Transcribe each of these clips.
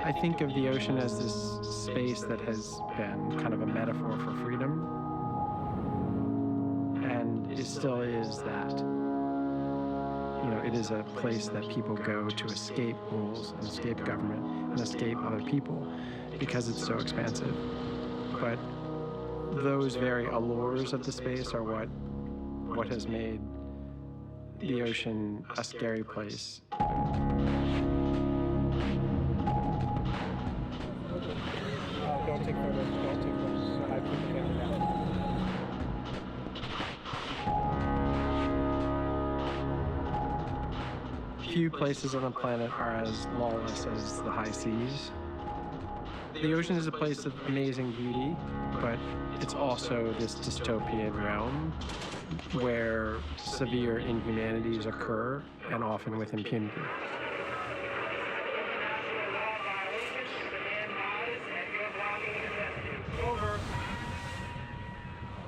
I think of the ocean as this space that has been kind of a metaphor for freedom, and it still is that. You know, it is a place that people go to escape rules and escape government and escape other people because it's so expansive. But those very allures of the space are what has made the ocean a scary place. Don't take photos. Don't take photos. I put the camera down. Few places on the planet are as lawless as the high seas. The ocean is a place of amazing beauty, but it's also this dystopian realm where severe inhumanities occur, and often with impunity.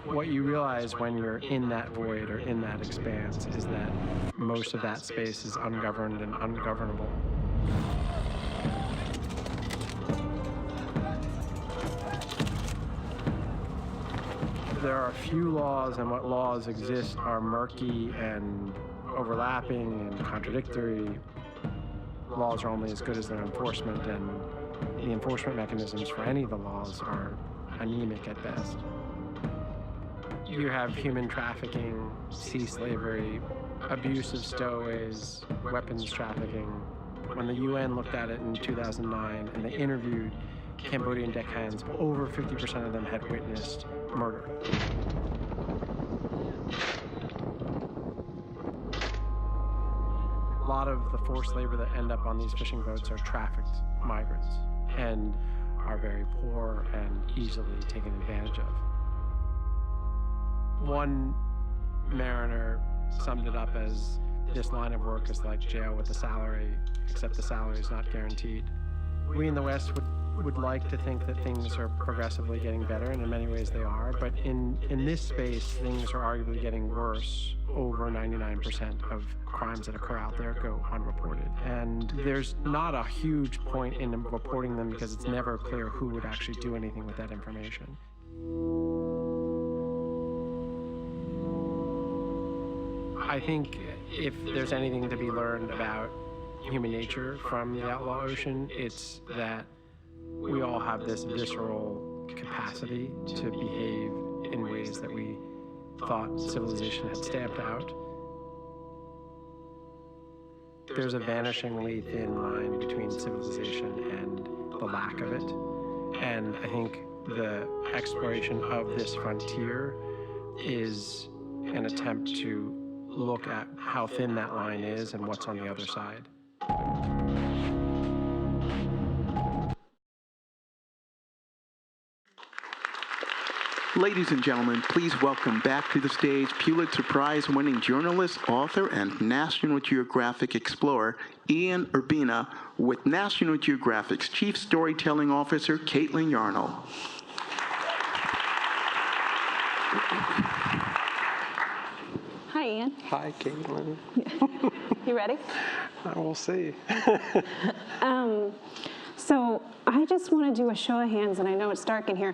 What you realize when you're in that void or in that expanse is that most of that space is ungoverned and ungovernable. There are few laws, and what laws exist are murky and overlapping and contradictory. Laws are only as good as their enforcement, and the enforcement mechanisms for any of the laws are anemic at best. You have human trafficking, sea slavery, abuse of stowaways, weapons trafficking. When the UN looked at it in 2009 and they interviewed Cambodian deckhands, over 50% of them had witnessed murder. A lot of the forced labor that end up on these fishing boats are trafficked migrants and are very poor and easily taken advantage of. One mariner summed it up as, this line of work is like jail with a salary, except the salary is not guaranteed. We in the West would like to think that things are progressively getting better, and in many ways they are, but in this space, things are arguably getting worse. Over 99% of crimes that occur out there go unreported. And there's not a huge point in reporting them because it's never clear who would actually do anything with that information. I think if there's anything to be learned about human nature from the Outlaw Ocean, it's that we all have this visceral capacity to behave in ways that we thought civilization had stamped out. There's a vanishingly thin line between civilization and the lack of it. And I think the exploration of this frontier is an attempt to look at how thin that line is and what's on the other side. Ladies and gentlemen, please welcome back to the stage Pulitzer Prize-winning journalist, author, and National Geographic Explorer, Ian Urbina, with National Geographic's Chief Storytelling Officer, Kaitlin Yarnall. Hi, Ian. Hi, Kaitlin. You ready? We'll see. So I just want to do a show of hands, and I know it's dark in here.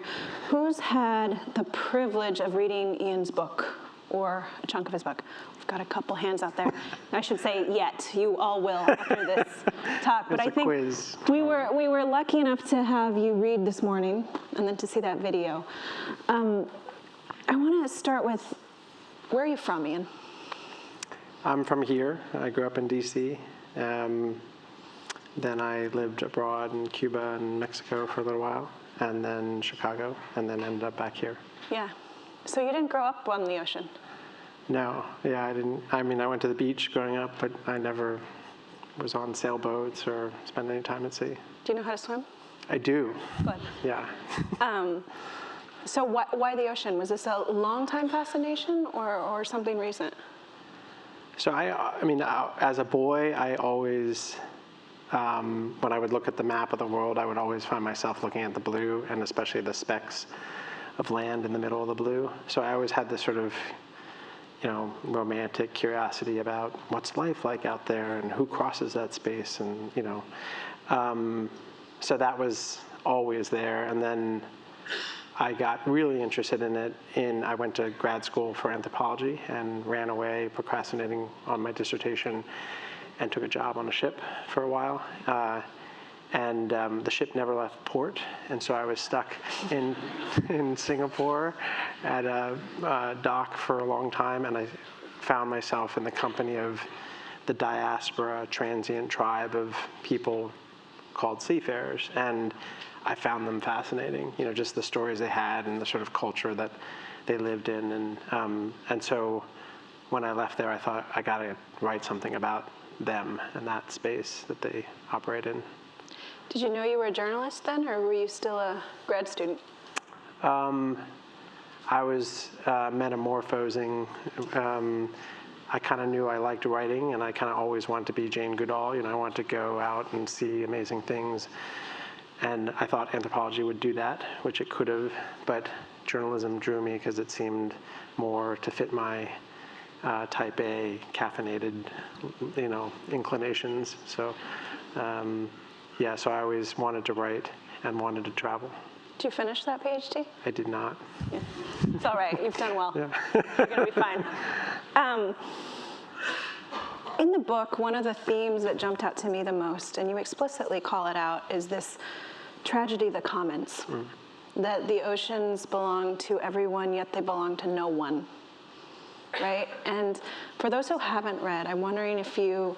Who's had the privilege of reading Ian's book or a chunk of his book? We've got a couple hands out there. I should say yet. You all will after this talk. But I think quiz. we were lucky enough to have you read this morning and then to see that video. I want to start with, where are you from, Ian? I'm from here. I grew up in D.C. Then I lived abroad in Cuba and Mexico for a little while, and then Chicago, and then ended up back here. Yeah. So you didn't grow up on the ocean? No, yeah, I didn't. I mean, I went to the beach growing up, but I never was on sailboats or spent any time at sea. Do you know how to swim? I do. Good. Yeah. So why the ocean? Was this a long-time fascination or something recent? So I mean, as a boy, I always, when I would look at the map of the world, I would always find myself looking at the blue, and especially the specks of land in the middle of the blue. So I always had this sort of, romantic curiosity about what's life like out there and who crosses that space, and So that was always there. And then I got really interested in it I went to grad school for anthropology and ran away procrastinating on my dissertation and took a job on a ship for a while. And the ship never left port, and so I was stuck in Singapore at a dock for a long time, and I found myself in the company of the diaspora transient tribe of people called seafarers, and I found them fascinating. Just the stories they had and the sort of culture that they lived in, and so when I left there, I thought I got to write something about them and that space that they operate in. Did you know you were a journalist then, or were you still a grad student? I was metamorphosing. I kind of knew I liked writing, and I kind of always wanted to be Jane Goodall. I wanted to go out and see amazing things. And I thought anthropology would do that, which it could have, but journalism drew me because it seemed more to fit my type A caffeinated, inclinations. So, so I always wanted to write and wanted to travel. Did you finish that PhD? I did not. Yeah. It's all right. You've done well. Yeah. You're going to be fine. In the book, one of the themes that jumped out to me the most, and you explicitly call it out, is this tragedy of the commons. That the oceans belong to everyone, yet they belong to no one. Right? And for those who haven't read, I'm wondering if you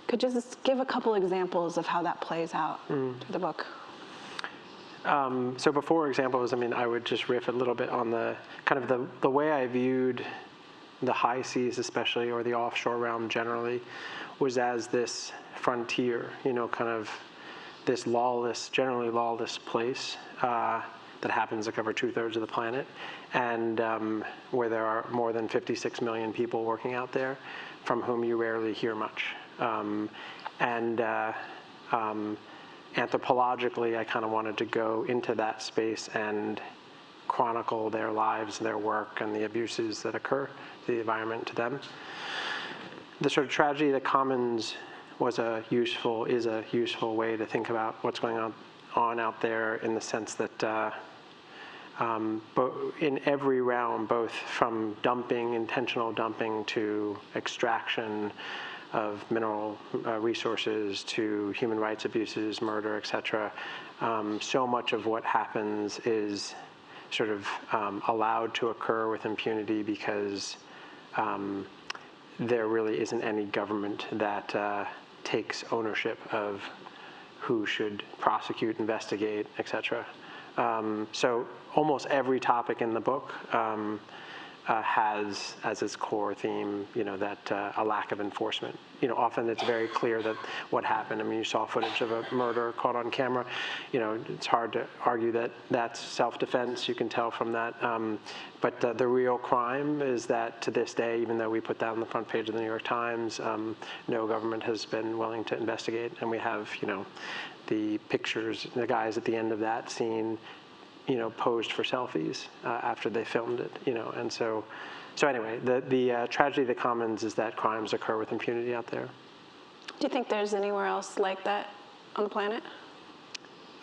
could just give a couple examples of how that plays out through the book. So before examples, I would just riff a little bit on the kind of the way I viewed the high seas especially, or the offshore realm generally, was as this frontier, kind of this generally lawless place that happens to cover 2/3 of the planet, and where there are more than 56 million people working out there, from whom you rarely hear much. Anthropologically, I kind of wanted to go into that space and chronicle their lives, their work, and the abuses that occur to the environment, to them. The sort of tragedy of the commons is a useful way to think about what's going on out there, in the sense that in every realm, both from intentional dumping, to extraction of mineral resources, to human rights abuses, murder, etc. So much of what happens is sort of allowed to occur with impunity because there really isn't any government that takes ownership of who should prosecute, investigate, etc. So almost every topic in the book has as its core theme, that a lack of enforcement. Often it's very clear that what happened. You saw footage of a murder caught on camera. It's hard to argue that that's self-defense. You can tell from that. But the real crime is that, to this day, even though we put that on the front page of the New York Times, no government has been willing to investigate. And we have, the pictures, the guys at the end of that scene, posed for selfies after they filmed it, and so anyway, the tragedy of the commons is that crimes occur with impunity out there. Do you think there's anywhere else like that on the planet?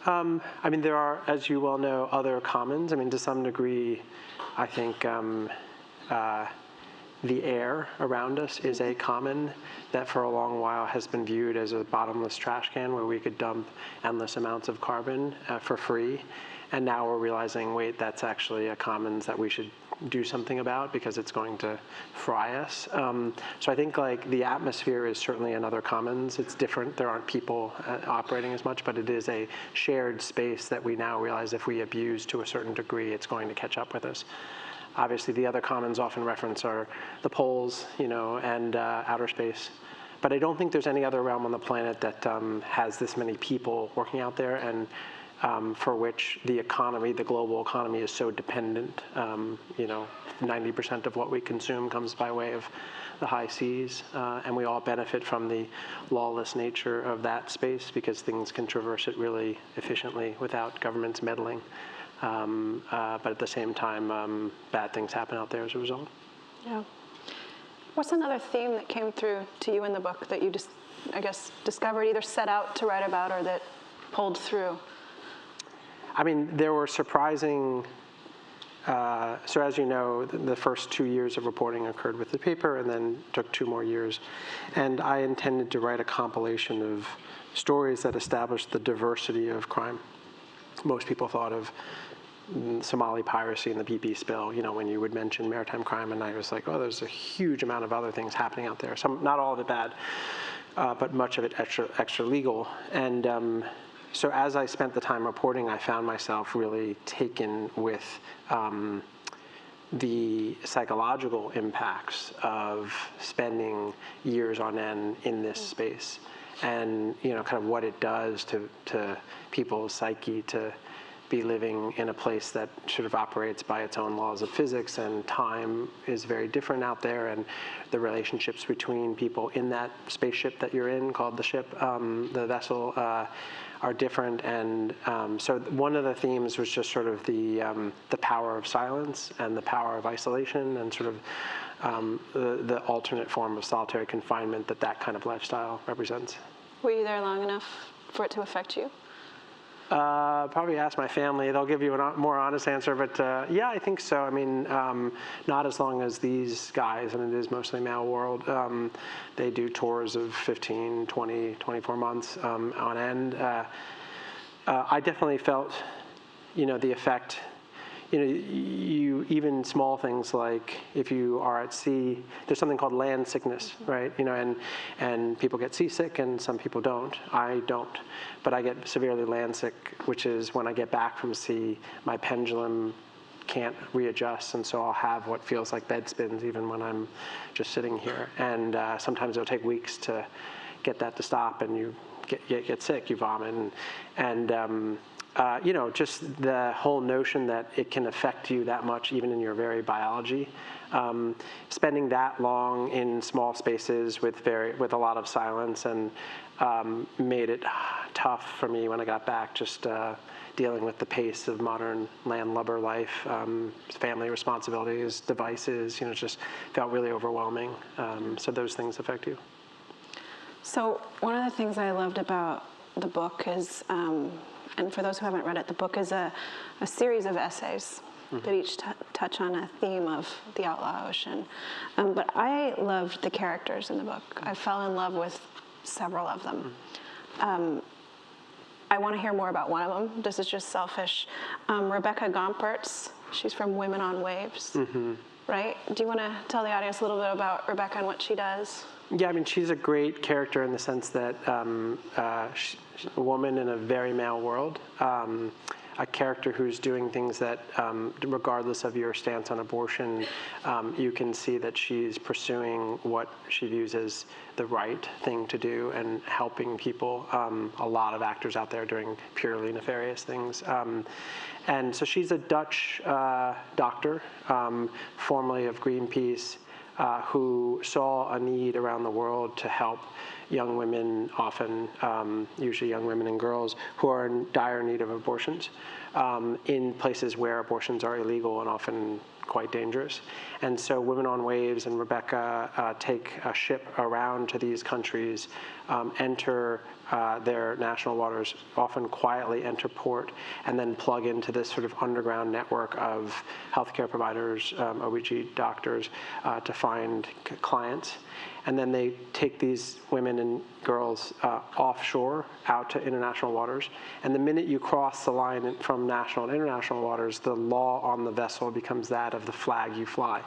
There are, as you well know, other commons. To some degree, I think the air around us is a common that for a long while has been viewed as a bottomless trash can where we could dump endless amounts of carbon for free. And now we're realizing, wait, that's actually a commons that we should do something about because it's going to fry us. So I think the atmosphere is certainly another commons. It's different. There aren't people operating as much, but it is a shared space that we now realize if we abuse to a certain degree, it's going to catch up with us. Obviously, the other commons often reference are the poles, and outer space. But I don't think there's any other realm on the planet that has this many people working out there, and for which the global economy is so dependent. 90% of what we consume comes by way of the high seas, and we all benefit from the lawless nature of that space because things can traverse it really efficiently without governments meddling. But at the same time, bad things happen out there as a result. Yeah. What's another theme that came through to you in the book that you just, discovered, either set out to write about or that pulled through? I mean, there were surprising, so as you know, the first 2 years of reporting occurred with the paper and then took 2 more years. And I intended to write a compilation of stories that established the diversity of crime. Most people thought of Somali piracy and the BP spill, when you would mention maritime crime, and I was like, oh, there's a huge amount of other things happening out there. Some, not all of it bad, but much of it extra legal. And so as I spent the time reporting, I found myself really taken with the psychological impacts of spending years on end in this space, and kind of what it does to people's psyche to be living in a place that sort of operates by its own laws of physics, and time is very different out there, and the relationships between people in that spaceship that you're in, called the ship, the vessel, are different. And so one of the themes was just sort of the power of silence and the power of isolation, and sort of the alternate form of solitary confinement that kind of lifestyle represents. Were you there long enough for it to affect you? Probably ask my family. They'll give you a more honest answer, but yeah, I think so. I mean, not as long as these guys, and it is mostly male world. They do tours of 15, 20, 24 months on end. I definitely felt, the effect. You even small things like if you are at sea, there's something called land sickness, right? And people get seasick and some people don't. I don't, but I get severely land sick, which is when I get back from sea, my pendulum can't readjust, and so I'll have what feels like bed spins even when I'm just sitting here. And sometimes it'll take weeks to get that to stop, and you get sick, you vomit, and just the whole notion that it can affect you that much, even in your very biology. Spending that long in small spaces with a lot of silence, and made it tough for me when I got back, just dealing with the pace of modern landlubber life, family responsibilities, devices, just felt really overwhelming. So those things affect you. So one of the things I loved about the book is, and for those who haven't read it, the book is a series of essays that each touch on a theme of the Outlaw Ocean. But I loved the characters in the book. I fell in love with several of them. I want to hear more about one of them. This is just selfish. Rebecca Gompertz, she's from Women on Waves, right? Do you want to tell the audience a little bit about Rebecca and what she does? Yeah, I mean, she's a great character in the sense that she's a woman in a very male world, a character who's doing things that, regardless of your stance on abortion, you can see that she's pursuing what she views as the right thing to do and helping people. A lot of actors out there doing purely nefarious things. And so she's a Dutch doctor, formerly of Greenpeace, who saw a need around the world to help young women, often usually young women and girls, who are in dire need of abortions in places where abortions are illegal and often quite dangerous. And so Women on Waves and Rebecca take a ship around to these countries, enter their national waters, often quietly enter port, and then plug into this sort of underground network of healthcare providers, OBG doctors, to find clients. And then they take these women and girls offshore out to international waters. And the minute you cross the line from national and international waters, the law on the vessel becomes that of the flag you fly.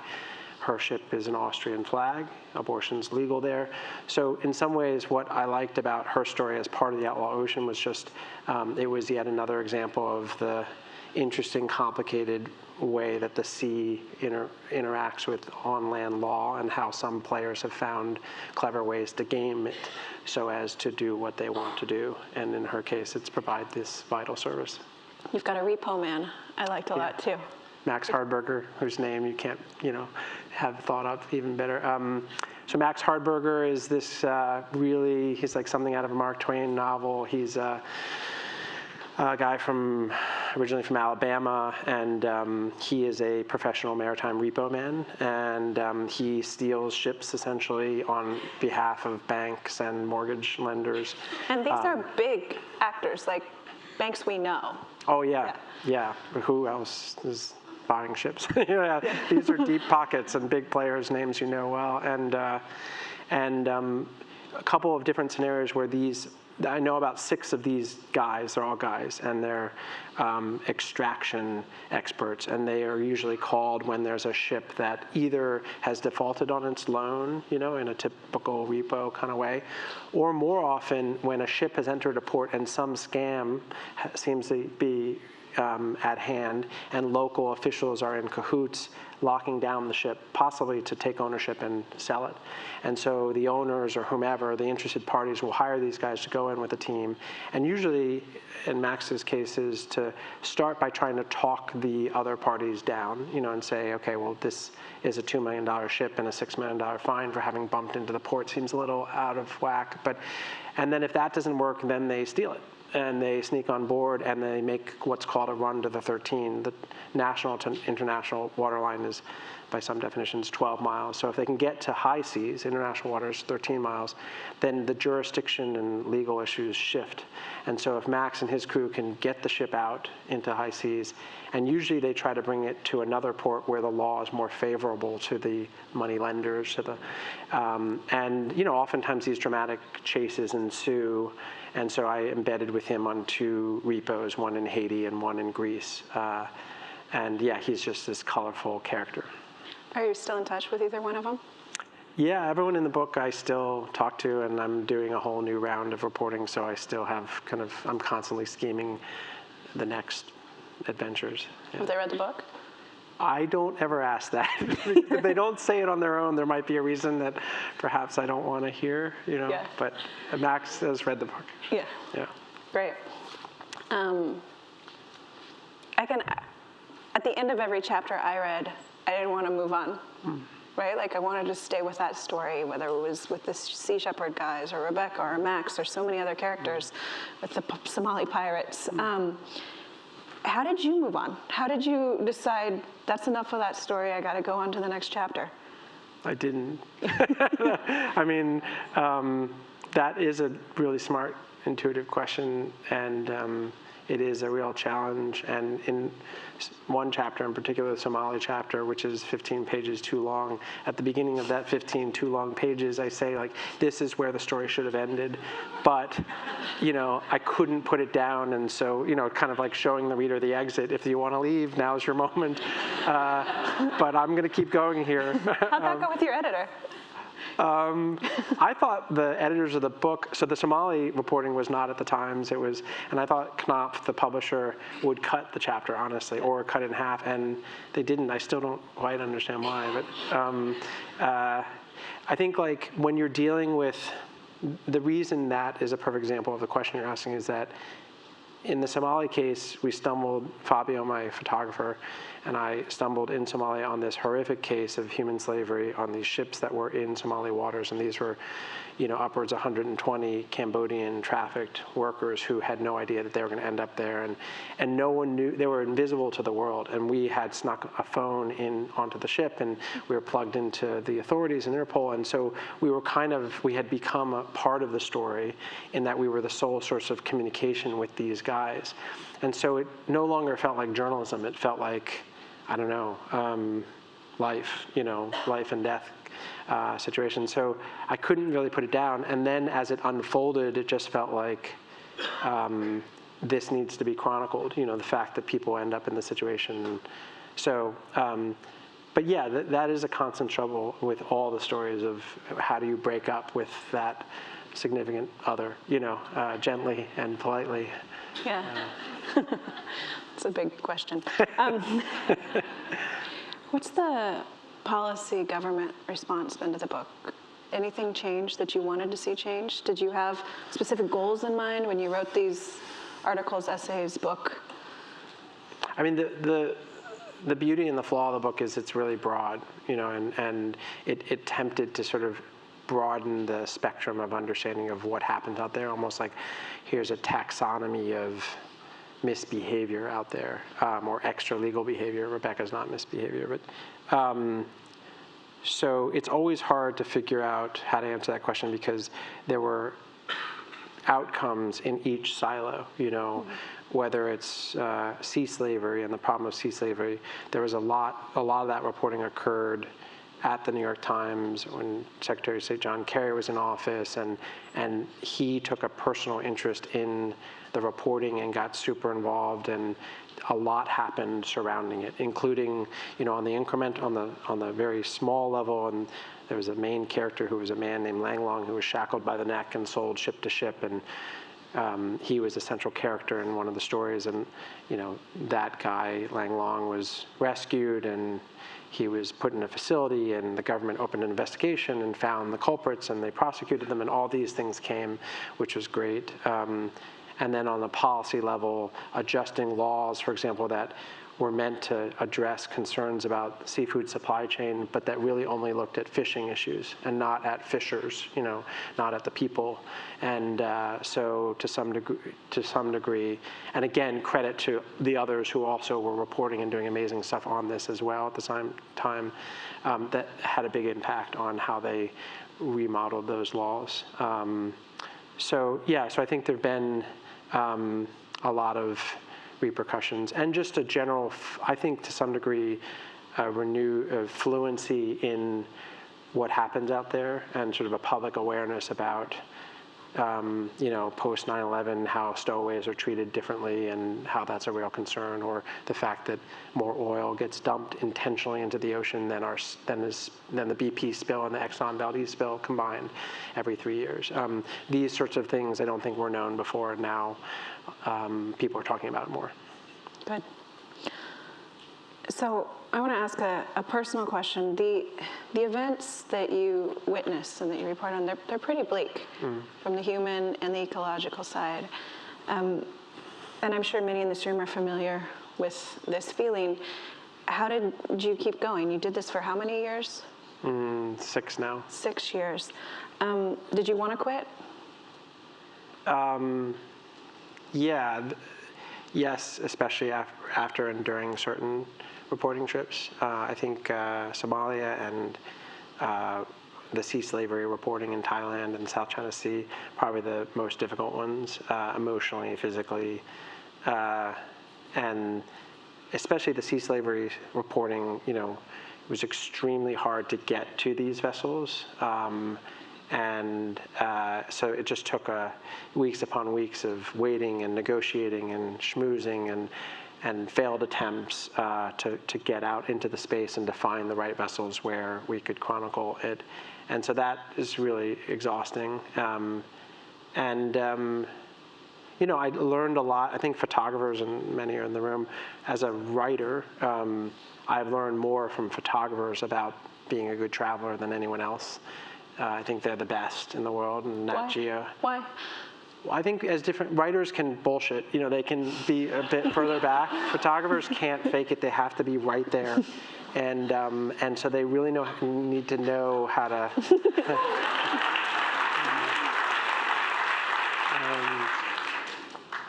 Her ship is an Austrian flag. Abortion's legal there. So in some ways, what I liked about her story as part of the Outlaw Ocean was just, it was yet another example of the interesting, complicated way that the sea interacts with on-land law, and how some players have found clever ways to game it so as to do what they want to do. And in her case, it's provide this vital service. You've got a repo man I liked a lot too. Max Hardberger, whose name you can't, have thought of even better. So Max Hardberger is this he's like something out of a Mark Twain novel. He's a guy originally from Alabama, and he is a professional maritime repo man, and he steals ships essentially on behalf of banks and mortgage lenders. And these are big actors, like banks we know. Oh yeah. Who else is buying ships? Yeah, these are deep pockets and big players, names you know well, and a couple of different scenarios where I know about 6 of these guys. They're all guys, and they're extraction experts, and they are usually called when there's a ship that either has defaulted on its loan, in a typical repo kind of way, or more often when a ship has entered a port and some scam seems to be at hand, and local officials are in cahoots locking down the ship, possibly to take ownership and sell it. And so the owners or whomever, the interested parties, will hire these guys to go in with a team, and usually, in Max's case, is to start by trying to talk the other parties down, and say, okay, well, this is a $2 million ship, and a $6 million fine for having bumped into the port seems a little out of whack. And then if that doesn't work, then they steal it. And they sneak on board, and they make what's called a run to the 13. The national to international waterline is, by some definitions, 12 miles. So if they can get to high seas, international waters, 13 miles, then the jurisdiction and legal issues shift. And so if Max and his crew can get the ship out into high seas, and usually they try to bring it to another port where the law is more favorable to the money lenders, and oftentimes these dramatic chases ensue. And so I embedded with him on 2 repos, one in Haiti and one in Greece. And yeah, he's just this colorful character. Are you still in touch with either one of them? Yeah, everyone in the book I still talk to, and I'm doing a whole new round of reporting, so I still have I'm constantly scheming the next adventures. Yeah. Have they read the book? I don't ever ask that. If they don't say it on their own, there might be a reason that perhaps I don't want to hear, Yeah. But Max has read the book. Yeah. Yeah. Great. At the end of every chapter I read, I didn't want to move on, right? Like I wanted to stay with that story, whether it was with the Sea Shepherd guys or Rebecca or Max or so many other characters with the Somali pirates. How did you move on? How did you decide that's enough of that story, I got to go on to the next chapter? I didn't. I mean, that is a really smart, intuitive question, and it is a real challenge. And in one chapter in particular, the Somali chapter, which is 15 pages too long, at the beginning of that 15 too long pages, I say, like, this is where the story should have ended. But, I couldn't put it down. And so, kind of like showing the reader the exit. If you want to leave, now's your moment. But I'm going to keep going here. How'd that go with your editor? I thought the editors of the book, so the Somali reporting was not at the Times, and I thought Knopf, the publisher, would cut the chapter, honestly, or cut it in half, and they didn't. I still don't quite understand why, but I think like when you're dealing with, the reason that is a perfect example of the question you're asking is that in the Somali case, Fabio, my photographer, and I stumbled in Somalia on this horrific case of human slavery on these ships that were in Somali waters. And these were, upwards of 120 Cambodian trafficked workers who had no idea that they were going to end up there. And no one knew, they were invisible to the world. And we had snuck a phone onto the ship, and we were plugged into the authorities and Interpol. And so we had become a part of the story in that we were the sole source of communication with these guys. And so it no longer felt like journalism. It felt like, I don't know, life and death situation. So I couldn't really put it down. And then as it unfolded, it just felt like this needs to be chronicled, the fact that people end up in this situation. So, but yeah, that is a constant trouble with all the stories of how do you break up with that significant other, gently and politely. Yeah. It's a big question. What's the policy government response been to the book? Anything changed that you wanted to see changed? Did you have specific goals in mind when you wrote these articles, essays, book? I mean, the beauty and the flaw of the book is it's really broad, and it attempted to sort of broaden the spectrum of understanding of what happens out there, almost like here's a taxonomy of misbehavior out there, or extra legal behavior. Rebecca's not misbehavior, but so it's always hard to figure out how to answer that question because there were outcomes in each silo, whether it's sea slavery and the problem of sea slavery. There was a lot of that reporting occurred at the New York Times when Secretary of State John Kerry was in office, and he took a personal interest in the reporting and got super involved, and a lot happened surrounding it, including, on the increment, on the very small level, and there was a main character who was a man named Lang Long who was shackled by the neck and sold ship to ship, and he was a central character in one of the stories, and that guy, Lang Long, was rescued, and he was put in a facility, and the government opened an investigation and found the culprits, and they prosecuted them, and all these things came, which was great. And then on the policy level, adjusting laws, for example, that were meant to address concerns about seafood supply chain, but that really only looked at fishing issues and not at fishers, not at the people. And so to some degree, and again, credit to the others who also were reporting and doing amazing stuff on this as well at the same time, that had a big impact on how they remodeled those laws. So I think there've been a lot of repercussions, and just a general, I think to some degree, fluency in what happens out there, and sort of a public awareness about, post 9/11, how stowaways are treated differently and how that's a real concern, or the fact that more oil gets dumped intentionally into the ocean than the BP spill and the Exxon Valdez spill combined every 3 years. These sorts of things I don't think were known before, and now people are talking about it more. Good. So I want to ask a personal question. The events that you witness and that you report on, they're pretty bleak from the human and the ecological side. And I'm sure many in this room are familiar with this feeling. How did you keep going? You did this for how many years? 6 now. 6 years. Did you want to quit? Yes, especially after and during certain reporting trips. I think Somalia and the sea slavery reporting in Thailand and South China Sea, probably the most difficult ones, emotionally, physically, and especially the sea slavery reporting, it was extremely hard to get to these vessels. So it just took weeks upon weeks of waiting and negotiating and schmoozing and failed attempts to get out into the space and to find the right vessels where we could chronicle it. And so that is really exhausting. I learned a lot. I think photographers, and many are in the room, as a writer, I've learned more from photographers about being a good traveler than anyone else. I think they're the best in the world, and Nat Geo. Why? I think as different writers can bullshit. They can be a bit further back. Photographers can't fake it. They have to be right there, and so they really need to know how to.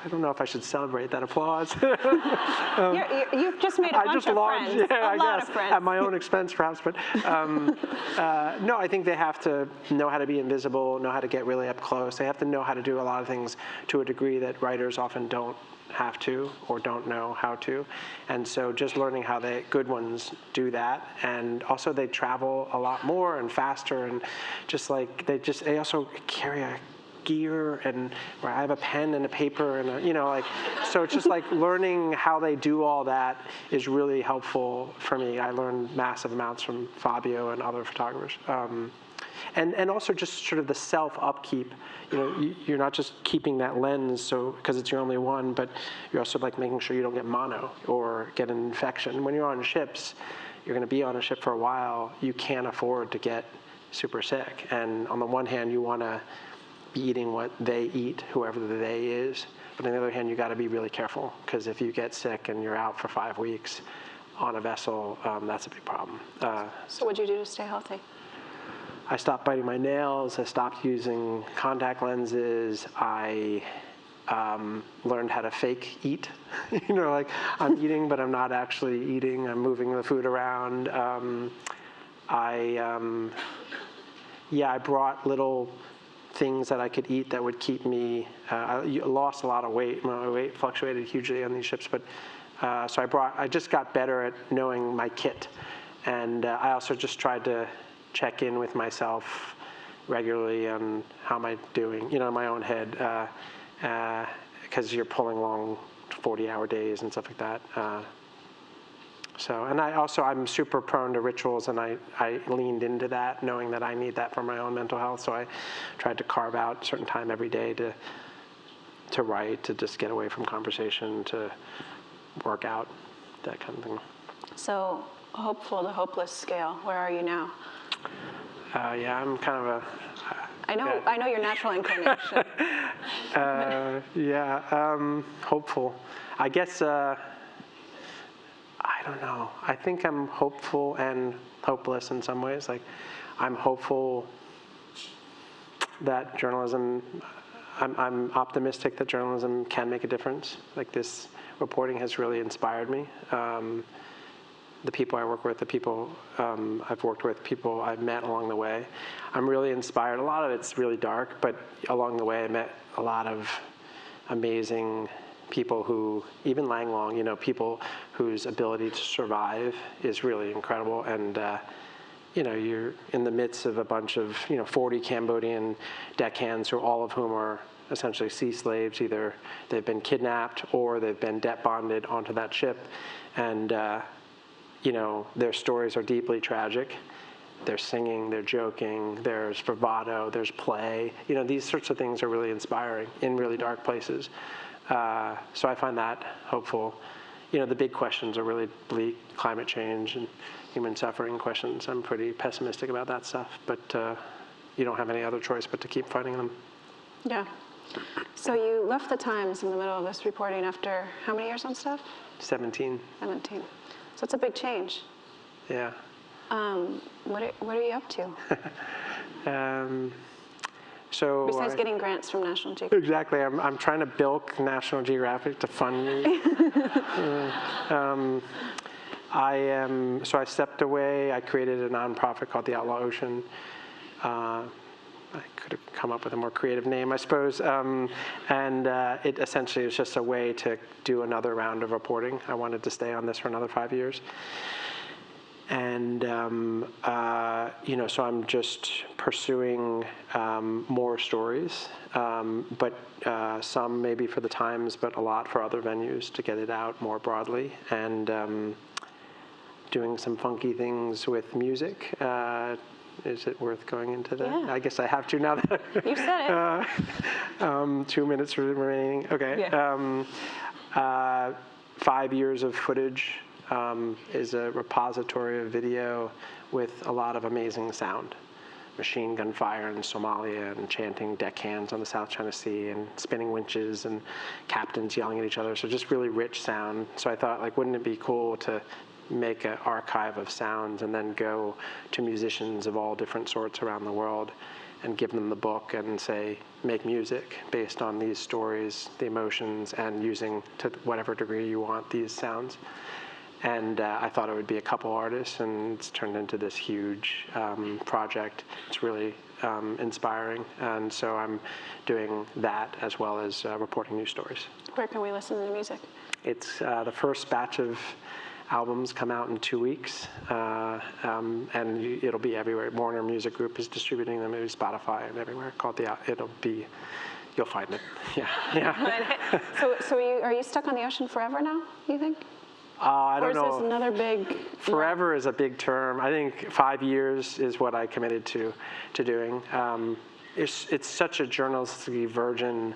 I don't know if I should celebrate that applause. You've just made a bunch of friends. I lot guess, of friends. at my own expense, perhaps. But no, I think they have to know how to be invisible, know how to get really up close. They have to know how to do a lot of things to a degree that writers often don't have to or don't know how to. And so just learning how the good ones do that. And also they travel a lot more and faster, and they also carry a gear, and where I have a pen and a paper and so it's just like learning how they do all that is really helpful for me. I learned massive amounts from Fabio and other photographers, and also just sort of the self upkeep. You're not just keeping that lens because it's your only one, but you're also like making sure you don't get mono or get an infection. When you're on ships, you're going to be on a ship for a while. You can't afford to get super sick, and on the one hand you want to eating what they eat, whoever the they is. But on the other hand, you got to be really careful, because if you get sick and you're out for 5 weeks on a vessel, that's a big problem. So what'd you do to stay healthy? I stopped biting my nails. I stopped using contact lenses. I learned how to fake eat. Like I'm eating, but I'm not actually eating. I'm moving the food around. I brought little things that I could eat that would keep me. I lost a lot of weight. My weight fluctuated hugely on these ships, but so I just got better at knowing my kit, and I also just tried to check in with myself regularly on how am I doing, in my own head, because you're pulling long 40-hour days and stuff like that. And I'm super prone to rituals, and I leaned into that, knowing that I need that for my own mental health. So I tried to carve out a certain time every day to write, to just get away from conversation, to work out, that kind of thing. So hopeful to hopeless scale, where are you now? I'm kind of I know your natural inclination. hopeful. I guess, I don't know. I think I'm hopeful and hopeless in some ways. Like, I'm hopeful that journalism, I'm optimistic that journalism can make a difference. Like, this reporting has really inspired me. The people I work with, the people I've worked with, people I've met along the way. I'm really inspired. A lot of it's really dark, but along the way I met a lot of amazing people who, even Lang Long, people whose ability to survive is really incredible. And, you're in the midst of a bunch of, 40 Cambodian deckhands, all of whom are essentially sea slaves. Either they've been kidnapped or they've been debt bonded onto that ship. And, their stories are deeply tragic. They're singing, they're joking, there's bravado, there's play. These sorts of things are really inspiring in really dark places. So I find that hopeful. The big questions are really bleak, climate change and human suffering questions. I'm pretty pessimistic about that stuff, but you don't have any other choice but to keep fighting them. Yeah. So you left the Times in the middle of this reporting after how many years on staff? 17. 17. So it's a big change. Yeah. What are you up to? Besides getting grants from National Geographic. Exactly. I'm trying to bilk National Geographic to fund me. So I stepped away. I created a nonprofit called the Outlaw Ocean. I could have come up with a more creative name, I suppose. It essentially is just a way to do another round of reporting. I wanted to stay on this for another 5 years. And, so I'm just pursuing more stories, but some maybe for the Times, but a lot for other venues to get it out more broadly. And doing some funky things with music. Is it worth going into that? Yeah. I guess I have to now that You said it. 2 minutes remaining. Okay. Yeah. 5 years of footage is a repository of video with a lot of amazing sound. Machine gun fire in Somalia and chanting deckhands on the South China Sea and spinning winches and captains yelling at each other. So just really rich sound. So I thought, wouldn't it be cool to make an archive of sounds and then go to musicians of all different sorts around the world and give them the book and say, make music based on these stories, the emotions, and using to whatever degree you want these sounds. And I thought it would be a couple artists, and it's turned into this huge project. It's really inspiring, and so I'm doing that as well as reporting news stories. Where can we listen to the music? It's the first batch of albums come out in 2 weeks, and it'll be everywhere. Warner Music Group is distributing them, maybe Spotify and everywhere. You'll find it. Yeah. So are you stuck on the ocean forever now, you think? I don't know. Or is this another big... Forever is a big term. I think 5 years is what I committed to doing. It's such a journalistically virgin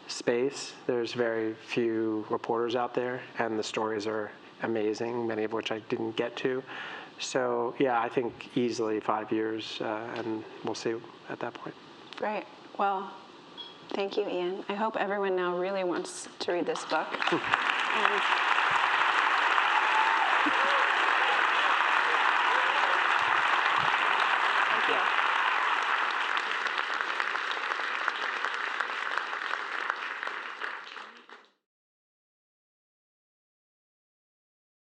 space. There's very few reporters out there, and the stories are amazing, many of which I didn't get to. So, yeah, I think easily 5 years, and we'll see at that point. Great. Well, thank you, Ian. I hope everyone now really wants to read this book.